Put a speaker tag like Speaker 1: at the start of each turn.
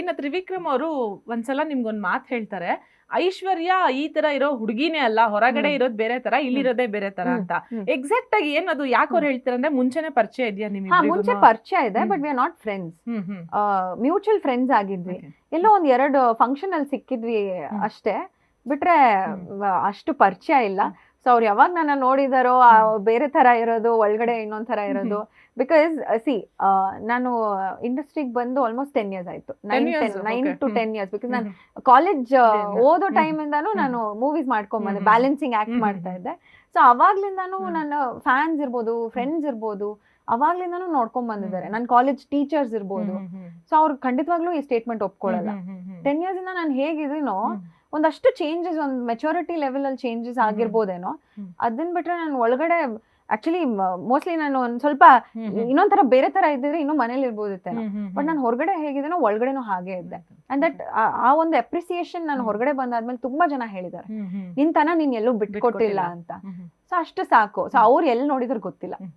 Speaker 1: ಇನ್ನ ತ್ರಿವಿಕ್ರಮ್ ಅವರು ಒಂದ್ಸಲ ನಿಮ್ಗೊಂದ್ ಮಾತು ಹೇಳ್ತಾರೆ, ಐಶ್ವರ್ಯ ಈ ತರ ಇರೋ ಹುಡುಗಿನೇ ಅಲ್ಲ, ಹೊರಗಡೆ ಇರೋದ್ ಬೇರೆ ತರ, ಇಲ್ಲಿರೋದೇ ಬೇರೆ ತರ ಅಂತ. ಎಕ್ಸಾಕ್ಟ್ ಆಗಿ ಏನದು ಯಾಕೆ ಅವ್ರು ಹೇಳ್ತಾರೆ ಅಂದ್ರೆ, ಮುಂಚೆನೆ ಪರಿಚಯ ಇದೆಯಾ ನಿಮಗೆ?
Speaker 2: ಮುಂಚೆ ಪರಿಚಯ ಇದೆ, but we are not friends. Mutual friends ಆಗಿದ್ವಿ. ಎಲ್ಲೋ ಒಂದ್ 2 ಫಂಕ್ಷನ್ ಅಲ್ಲಿ ಸಿಕ್ಕಿದ್ವಿ ಅಷ್ಟೇ, ಬಿಟ್ರೆ ಅಷ್ಟು ಪರಿಚಯ ಇಲ್ಲ. ಸೊ ಅವ್ರು ಯಾವಾಗ ನನ್ನ ನೋಡಿದಾರೋ ಬೇರೆ ತರ ಇರೋದು, ಒಳಗಡೆ ಇನ್ನೊಂದ್ ತರ ಇರೋದು. ಬಿಕಾಸ್ ನಾನು ಇಂಡಸ್ಟ್ರಿಗೆ ಬಂದು ಆಲ್ಮೋಸ್ಟ್ 10 years ಆಯ್ತು. 9 to 10 years. ಬಿಕಾಸ್ ನಾನು ಕಾಲೇಜ್ ಓದೋ ಟೈಮ್ ಇಂದಾನು ನಾನು ಮೂವೀಸ್ ಮಾಡ್ಕೊಂಡ್ ಬಂದೆ, ಬ್ಯಾಲೆನ್ಸಿಂಗ್ ಆಕ್ಟ್ ಮಾಡ್ತಾ ಇದ್ದೆ. ಸೊ ಅವಾಗ್ಲಿಂದಾನು ನನ್ನ ಫ್ಯಾನ್ಸ್ ಇರ್ಬೋದು, ಫ್ರೆಂಡ್ಸ್ ಇರ್ಬೋದು, ಅವಾಗ್ಲಿಂದಾನು ನೋಡ್ಕೊಂಡ್ ಬಂದಿದ್ದಾರೆ. ನನ್ನ ಕಾಲೇಜ್ ಟೀಚರ್ಸ್ ಇರ್ಬೋದು. ಸೊ ಅವ್ರು ಖಂಡಿತವಾಗ್ಲೂ ಈ ಸ್ಟೇಟ್ಮೆಂಟ್ ಒಪ್ಕೊಳ್ಳಲ್ಲ. 10 years ಇಂದ ನಾನು ಹೇಗಿದ್ದೀನೋ ಒಂದಷ್ಟು ಚೇಂಜಸ್, ಒಂದು ಮೆಚುರಿಟಿ ಲೆವೆಲ್ ಅಲ್ಲಿ ಚೇಂಜಸ್ ಆಗಿರ್ಬೋದೇನೋ. ಅದನ್ನ ಬಿಟ್ರೆ ನಾನು ಒಳಗಡೆ ಆಕ್ಚುಲಿ ಮೋಸ್ಟ್ಲಿ ನಾನು ಒಂದ್ ಸ್ವಲ್ಪ ಇನ್ನೊಂಥರ ಬೇರೆ ತರ ಇದ್ದಿದ್ರೆ ಇನ್ನೂ ಮನೇಲಿ ಇರ್ಬೋದಿತ್ತೇನೋ. ಬಟ್ ನಾನು ಹೊರಗಡೆ ಹೇಗಿದ್ದೇನೋ ಒಳಗಡೆನೂ ಹಾಗೆ ಇದ್ದೆ. ಅಂಡ್ ದಟ್ ಆ ಒಂದು ಅಪ್ರಿಸಿಯೇಷನ್ ನಾನು ಹೊರಗಡೆ ಬಂದಾದ್ಮೇಲೆ ತುಂಬಾ ಜನ ಹೇಳಿದ್ದಾರೆ, ನಿನ್ ತನ ನೀನ್ ಎಲ್ಲೂ ಬಿಟ್ಕೊಟ್ಟಿಲ್ಲ ಅಂತ. ಸೊ ಅಷ್ಟು ಸಾಕು. ಸೊ ಅವ್ರು ಎಲ್ಲಿ ನೋಡಿದ್ರು ಗೊತ್ತಿಲ್ಲ.